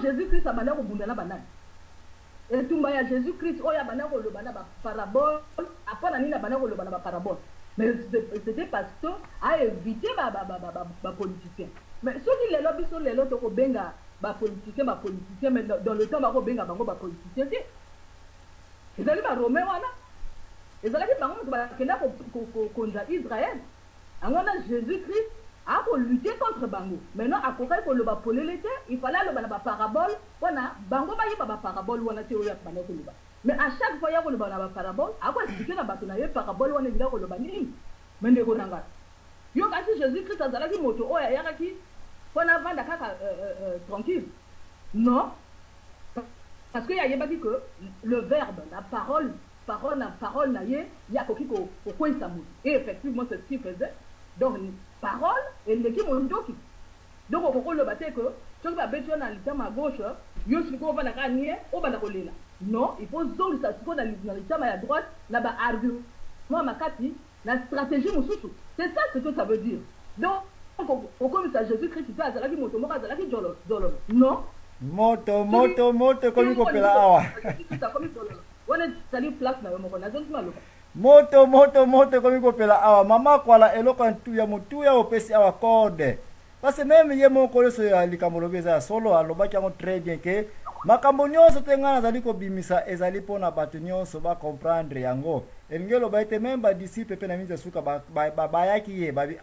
Jésus-Christ a bana ko bundana banane. Et tumba ya Jésus-Christ oya bana ko lo bana ba parabole, apana nina bana ko lo bana ba parabole. Mais c'était parce que a évité ba politicien. Mais ceux qui les lobbies sont les lots ko benga ba politicien mais dans le temps ba ko benga bango ba politicien si. Ils allaient ba Romain wana. Ils allaient bango ba kena ko contre Israël. Angona Jésus-Christ a pour lutter contre Bango. Maintenant, à quoi pour le bapolé il fallait le parabole. Voilà, Bango va y avoir parabole ou on a théorie à Bango. Mais à chaque fois, il y a le parabole. À quoi expliquer la bataille parabole ou on est là pour le banim. Mais ne gonanga. Yo kasi Jésus-Christ a zalaki moto. Oh ya yaki. On a vendu kaka tranquille. Non. Parce qu'il y a dit que le verbe, la parole il y a kokiko au coin samou. Et effectivement, c'est ce qu'il faisait. Donc, parole et l'équipe mondoki. Donc, on peut le battre que tu vas bêter dans le thème à gauche, yo suis qu'on va la gagner, on va la coller là. Non, il faut zoner ça, dans le thème à droite, là-bas, argument, makati, la stratégie moussoussou. C'est ça ce que ça veut dire. Donc, on comme ça, Jésus-Christ, il a zalaki moto, moka zalaki jolo. Non. Moto, comme il peut là. On est sali place na yo moko, na zone malo. Moto komi kopela awa mama kwala eloko ntu ya opesi awa code parce même ye moko leso ya likambo lobeza solo alobaki yango très bien ke makambo nyonso te ngana zali kobimisa ezali pona bato nyonso ba comprendre yango elingi loba ete même ba disciple pe na minza suka bayaki ye babi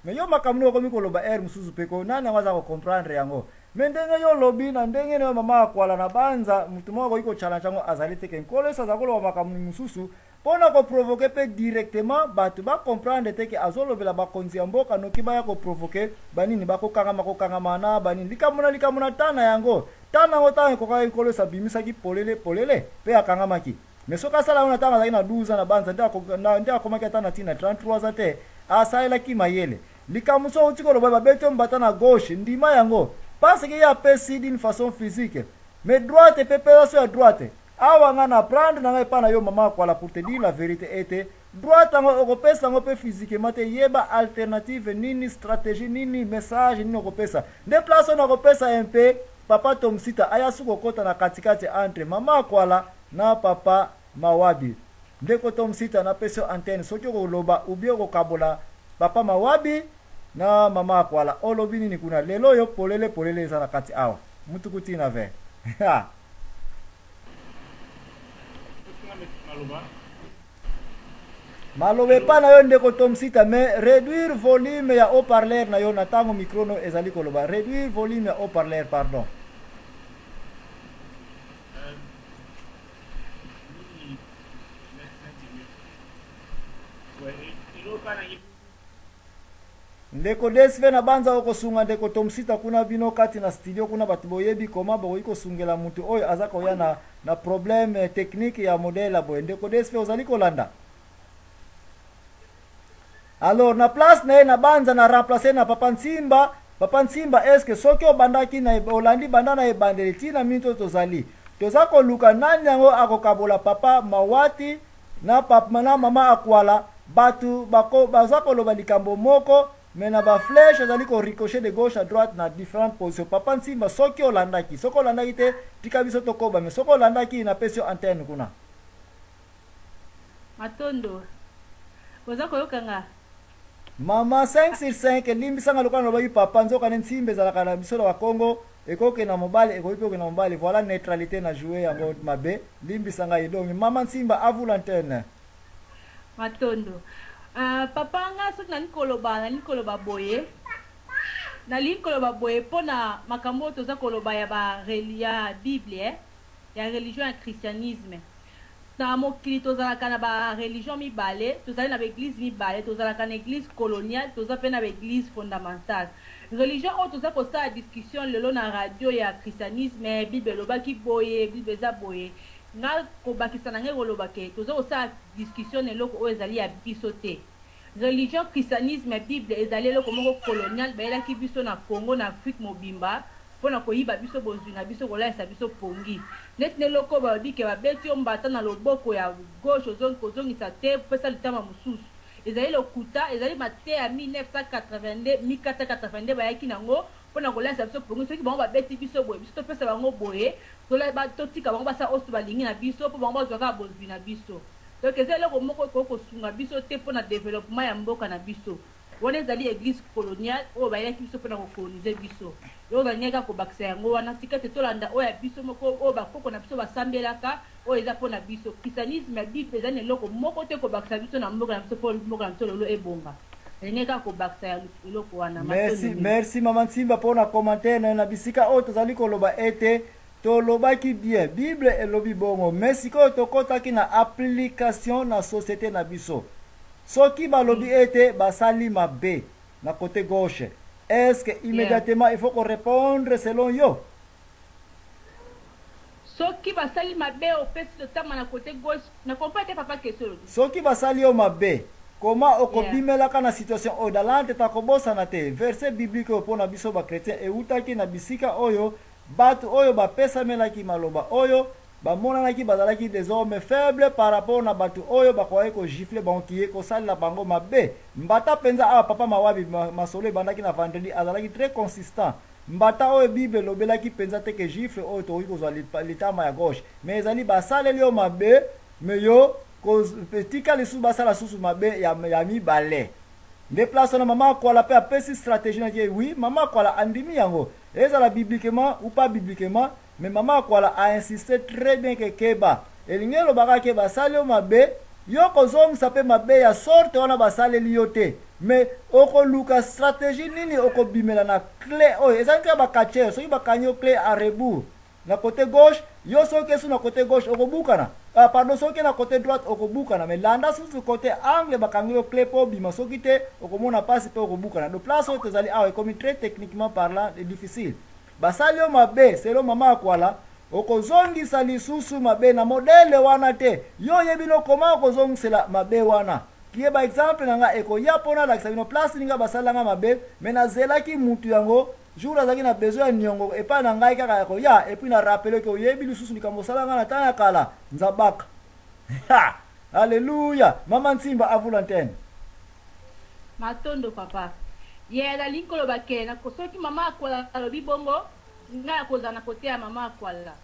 mais yo makambo komi koloba mususu pe ko nani waza ko comprendre yango mais ndenge yo lobi na ndenge ne mama kwala na banza mutu moko iko challenge yango azali te ke nkolo sa koloba makambo mususu pona ko provoquer pe directement batu ba comprendre te ke azolobela ba konzi ya mboka noki ba ya ko provoquer banini ba ko kangama na banini likamuna tana yango tana ngota ko ka nkolo sa bimisa ki polele pe akangamaki mais soka sala una tanga na 12 na banza ndia ko makata na tina 33 ate asaila ki mayele likamuso utiko lo ba beto mbata na gauche ndima yango parce que ya pesi d'une façon physique mais droite pe so ya droite awa ngana prendre na ngai pana yo mama kwala pour te dire la vérité était droite ngo okopesa ngo pe physiquement te yeba alternative nini stratégie nini message nini okopesa de place na okopesa un peu papa Tomsita aya suko kota na katikati entre mama kwala na papa Mawabi ndeko Tomsita na peso antenne soki ko loba ubio ko kabola papa Mawabi na mama kwala olobi nini kuna lelo yo polele za na kati awa mutu kutina ve Malobe pa na yo ndeko Tomsita mais réduire volume ya haut-parleur na yo na tango micro no ezali koloba réduire volume ya haut-parleur pardon. Ndeko desve na banza okosunga ndeko Tomsita kuna bino kati na studio kuna batu boyebi koma bo iko sungela mutu oyo azaka oya na problème technique ya modèle bo ndeko desve ozali kolanda. Alors na place na banza na remplacer na Papa Nsimba est-ce que soki obandaki na olandi bandana ebandeli tina minto tozali tozako luka nani yango akokabola papa Mawati na papa na mama akwala batu bako bazako loba likambo moko mais na ba flèche ezali ko ricocher de gauche à droite na différentes positions Papa Nsimba soki olandaki te tika biso tokoba mais soki olandaki na pesio antenne kuna Matondo kozako yokanga Mama 5 sur 5 limbisa ngaloka no bayi papa nzoka Nsimbe za la biso wa Congo ekoke na mobile ekope na mobile voilà neutralité na jouer yango mabe limbisa ngai donc Mama Nsimba à vous l'antenne Matondo papa nga soki na nikoloba boye na likoloba boye pona makambo toza koloba ya Bible ya religion ya christianisme na mokili tozalaka na ba religion mibale tozali na église mibale tozalaka na église coloniale toza pe na église fondamentale religion oyo toza kosala discussion lelo na radio ya christianisme Bible lobaki boye Bible eza boye nga kobakisa na ngai koloba ke toza kosala discussion eloko oyo ezali ya biso te religion christianisme bible ezali eloko moko colonial bayelaki biso na Congo na Afrique mobimba mpona koyiba biso bozwi na biso kolaisa biso pongi neti neloko balobi ke babeti yo mbata na loboko ya gauche kozongisa te pesa litama mosusu ezali lokuta ezali mate ya 1482 bayaki nango mpona kolaisa biso pongi soki bango babeti biso boye biso topesa bango boye totika bango basa oso balingi na biso mpo bango bazwaka bozwi na biso donc eza eloko moko kosunga biso te mpona développement ya mboka na biso wana ezali église coloniale oyo bayelaki biso mpona kokolonize biso oyo balingaka kobakisa yango wana tika te tolanda oyo ya biso moko oyo bakoko na biso basambelaka oyo eza mpona biso christianisme ya bible eza na eloko moko te kobakisa biso na mboka na biso mpo mboka na biso lelo ebonga balingaka kobakisa eloko wana. Merci mama Nsimba mpona commentaire na bisika oyo tozali koloba ete tolobaki bien bible elobi bongo mais sikoyo tokotaki na application na société na biso soki balobi ete basali mabe na côté gauche est-ce que immédiatement il faut qu'on répondre selon yo soki basali mabe opesi totama na côté gauche na comprendre te papa question soki basali yo mabe comment okobimelaka na situation oyo dalante takobosana te verset biblique oyo mpona biso bakretien eutaki na bisika oyo bato oyo bapesamelaki maloba oyo bamonanaki bazalaki des hommes faibles par rapport na bato oyo bakoyaki kogifle bango kiye kosalela bango mabe mbata mpenza awa papa mawabi masolo ebandaki na vendredi azalaki très consistant mbata oyo bible elobelaki mpenza te ke gifle oyo tokoki kozwa litama ya gauche mais ezali basaleli yo mabe me yo tika lisusu basala susu mabe ya mibale nde place wana mama akwala mpe apesi stratégie naki oui mama akwala andimi yango ezala bibliquement ou pas bibliquement mais mama akwala a insisté très bien ke keba elingi elobaka ke basali yo mabe yo kozongisa mpe mabe ya sorte wana basaleli yo te mais okoluka stratégie nini okobimela na clé oyo ezali kaka bakachere soki bakanyi yo clé a rebours na côté gauche yo soki esu na côté gauche okobukana pardon soki na côté droite okobukana mais landa susu côté angle bakangi yo clé mpo bima soki te okomona pasi mpe okobukana do place oyo tozali awa ekomi très techniquement parlant difficile basali yo mabe selo mama akwala okozongisa lisusu mabe na modele wana te yo yebi no koma okozongisela mabe wana kie ba exemple na nga ekoya mpona lakisa bino place ninga basalanga mabe me nazelaki mutu yango jour azalaki na besoin ya niongo epai na ngai kaka ya koya epuis na rappele ke oyebi lisusu likambo osalanga na ntango ya kala nzabaka alleluya mama Nsimba avula antenne matondo papa ye na linkolo bakele na soki mama akwala alobi bongo ngai akozala na kote ya mama akwala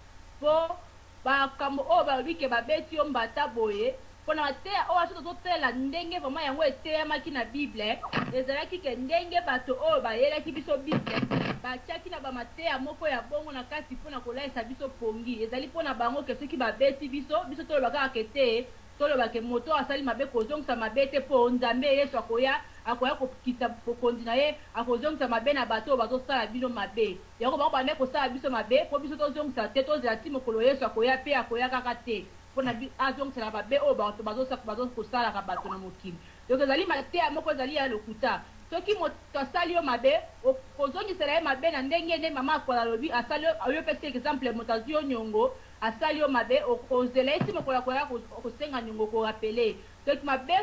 po bakambo oyo balobi ke babeti yo mbata boye mpona bateya oyo aso tozotela ndenge vraimen yango eteyamaki na bible ezalaki ke ndenge bato oyo bayelaki biso bible batiaki na bamateya moko ya bongo na kati mpona kolaisa biso pongi ezali mpona bango ke soki babeti biso tolobaka ke te tolobake moto asali mabe kozongisa mabe te mpo nzambe yesu akoya kokita bokonzi na ye akozongisa mabe na bato oyo bazosala bino mabe yango bango bande kosala biso mabe mpo biso tozongisa te tozela ti mokolo yesu akoya mpe akoya kaka te mpona azongisela babe oyo bato bazokosalaka bato na mokili donc ezali mateya moko ezali ya lokuta soki moto asali yo mabe okozongisela ye mabe na ndenge nde mama akola alobi asali oyo mpe te exemple moto azwi yo niongo asali yo mabe okozela ye ti mokolo akoya kosenga niongo korapele donc mabe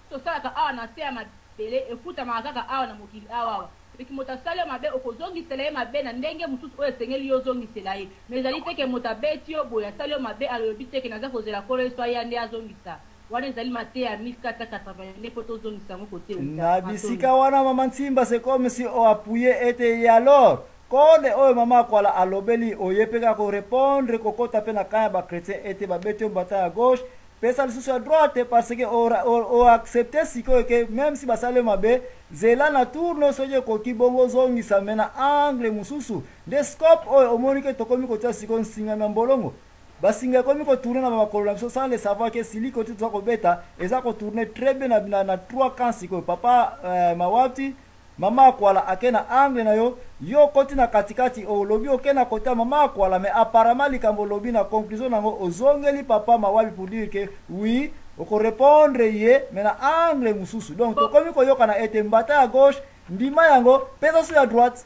tosalaka awa na se ya mabele efutamaka kaka awa na mokili awawa soki moto asali yo mabe okozongisela ye mabe na ndenge mosusu oyo esengeli yo ozongisela ye mais ezali teke moto abeti yo boye asali yo mabe alobi teke naza kozela kolo yesu aya nde azongisa wana ezali mate ya 1480 mpo tozongisa yango kote na bisika wana mama Nsimba c'est comme si oapuye ete ye alors kode oyo mama akwala alobeli oye mpe kaka korépondre kokota mpe na kanya bakretien ete babeti yo mbata ya gauche pesa lisusu ya droite parce que oaccepte sikoyo ke même si basali mabe zela na tourne soki ekoki bongo ozongisa me na angle mosusu nde scope oyo omoni ke tokomi kotia sikoyo nsingami ya mbolongo basinga ekomi kotourne na makolo na biso sans le savoir ke sili koti toza kobeta eza kotourne très bien na 3 camps sikoyo papa mawati mama akwala ake na angle na yo yo koti na katikati olobi oke na kota mama akwala mais apparemment likambo lobi na conclusion nango ozongeli papa mawabi pour dire que oui okorépondre ye mais na angle mosusu donc tokomi koyoka na ete mbata ya gauche ndima yango pesa so ya droite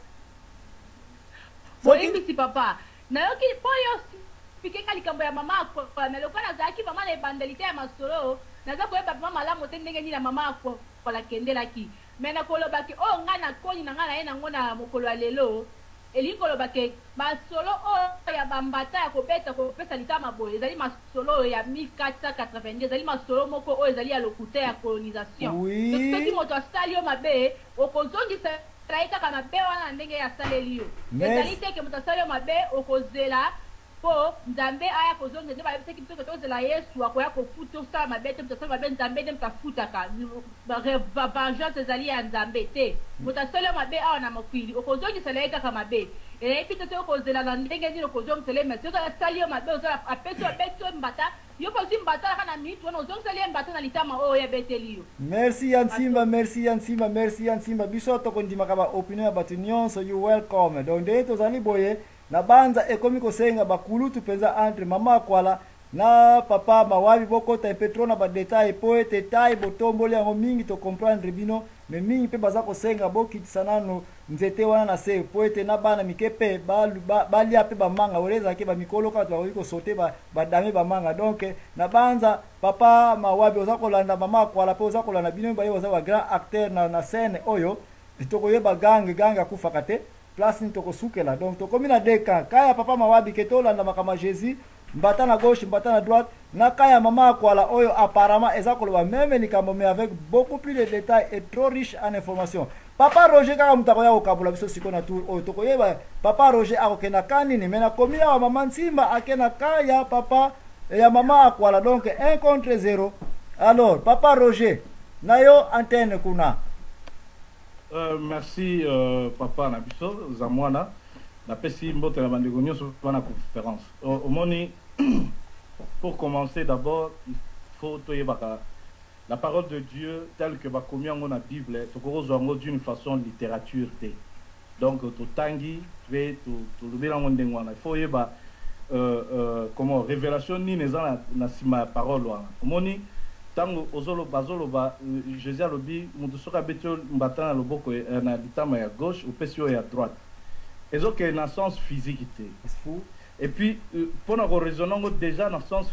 oyebisi papa nayoki po yo pikeka likambo ya mama akwala mais lokola azalaki mama na ebandeli te ya masolo naza koyeba mama malamu te ndenge nini na mama akola kendelaki me nakolobaki oyo ngai nakoni na ngai na ye nango na mokolo ya lelo elingi kolobake masolo oyo ya bambata ya kobeta kopesa litama boye ezali masolo oyo ya 1490 ezali masolo moko oyo ezali ya lokuta ya colonisation soki moto asali yo mabe okozongisa ezali kaka mabe wana na ndenge asaleli yo ezali te ke moto asali yo mabe okozela po nzambe aya kozongisa nde bayebisaki biso ke tozela yesu akoya kofuta osala mabe te moto asali mabe nzambe nde moto afutaka vengeance ezali ya nzambe te moto asali yo mabe awa na mokili okozongisela ye kaka mabe eyebi te te okozela na ndenge nini okozongisela ye masi asali yo mabe apesi obeti mbata yo posi mbata kaka na minute wana ozongiseli ye mbata na litama oyo yabeteli yo. Merci Yansimba, merci Yansimba, merci Yansimba. Biso tokondimaka ba opinion ya bato nyonso, you welcome. Donc nde tozali boye na banza ekomi kosenga bakulutu penza entre mama akwala na papa mawabi bokota epetro na ba detail po ete tai botomboli yango mingi to comprendre bino me mingi pe baza kosenga bokitisa nano nzete wana na se po ete na bana mikepe balia pe bamanga oleza ke ba mikolo ka to ko sote ba dame bamanga donc na banza papa mawabi oza kolanda mama akwala pe oza kolanda bino ba yo oza ba grand acteur na scène oyo tokoyeba gange akufaka te place ni tokosukela donc tokomi na deka kaya papa mawabi ke tolanda makama Jésus mbata na gauche mbata na droite na kaya mama akwala oyo apparemment eza koloba même likambo mais avec beaucoup plus de détails et trop riche en information. Papa Roger kaka mutako ya okabula biso siko na tour oyo tokoyeba papa Roger akokena kanini mais na komi ya mama Nsimba akena kaya papa ya mama akwala donc 1 contre 0. Alors papa Roger nayo antenne kuna. Merci papa Nabiso Zamwana na pesi mbote na bandeko nyonso na conférence. Omoni pour commencer d'abord il faut toyebaka la parole de Dieu telle que bakomi yango na Bible tokozwa yango d'une façon littérature te. Donc totangi pe to lobela ngo ndenge wana il faut yeba comment révélation ni neza na sima parole wana. Omoni tango ozolo bazoloba Jésus alobi mutu soka beto mbata na loboko na litama ya gauche opesio ya droite ezo que na sens physique et puis pour raisonner déjà dans sens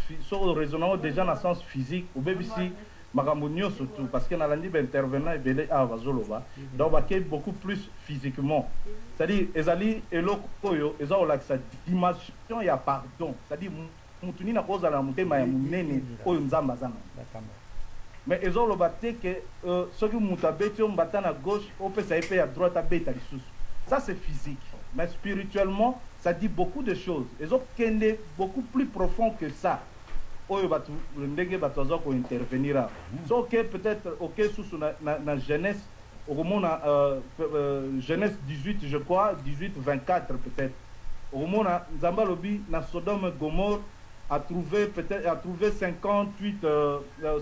déjà dans sens physique ou bebisi makambo nyonso surtout parce que na landi ba intervenant ebele a bazoloba donc ba beaucoup plus physiquement c'est-à-dire ezali eloko oyo ezo la sa dimension ya pardon c'est-à-dire mutu ni na koza na mutema ya munene oyo nzamba zana mais ezo loba te que soki mutu abeti mbata na gauche opesa epe ya droite abeta lisusu ça c'est physique mais spirituellement ça dit beaucoup de choses ezo kende beaucoup plus profond que ça oyo batu ndenge batu zo ko intervenir so que peut-être sous na Genèse au moment Genèse 18 je crois 18-24 peut-être au moment nzamba lobi na Sodome et Gomorrhe a trouvé 58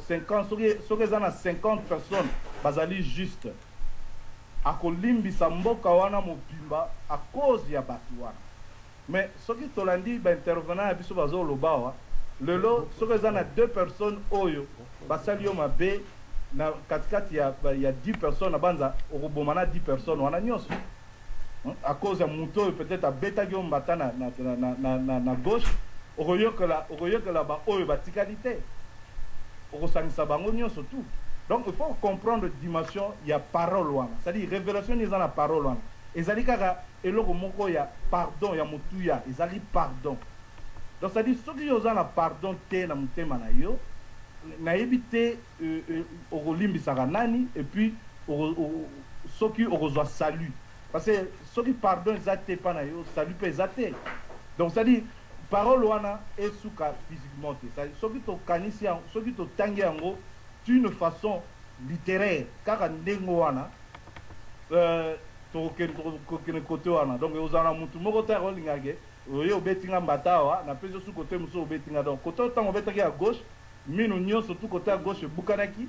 50 soki na 50 personnes bazali juste akolimbisa mboka wana mobimba à cause ya batu wana mais soki tolandi ba intervenant ya biso bazoloba wa lelo soki na 2 personnes oyo basali yo mabe na katikati ya 10 personnes banza okobomana 10 personnes wana nyonso à cause ya muto peut-être abetaki yo mbata na gauche okoyokela ba oyo batikalité okosangisa bango nyonso tout. Donc il faut comprendre la dimension il y a parole wana c'est-à-dire révélation ni na parole wana ezali kaka eloko moko ya pardon ya mutuya ezali pardon donc c'est-à-dire soki yo za na pardon te na mutema na yo na yebite okolimbisaka nani et puis soki okozwa salut parce que soki pardon ezate pa na yo salut pe ezate donc c'est-à-dire parole wana esuka physiquement c'est-à-dire soki to kanisi soki to tangi yango d'une façon littéraire car ndengo wana to ken côté wana donc ozana mutu moko ta rolingage oyo betinga mbatawa na peso su côté muso betinga donc côté tango betaki à gauche minu nyonso tout côté à gauche bukanaki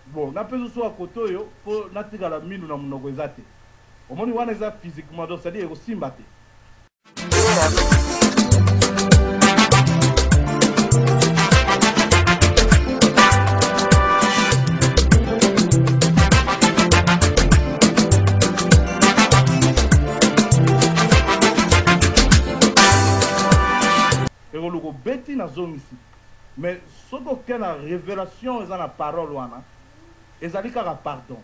bon na peso su à côté oyo po natika la minu na munoko ezate omoni wana eza physiquement donc c'est-à-dire osimba te. Beti na zone ici mais soki okei na révélation eza na parole wana ezali kaka pardon.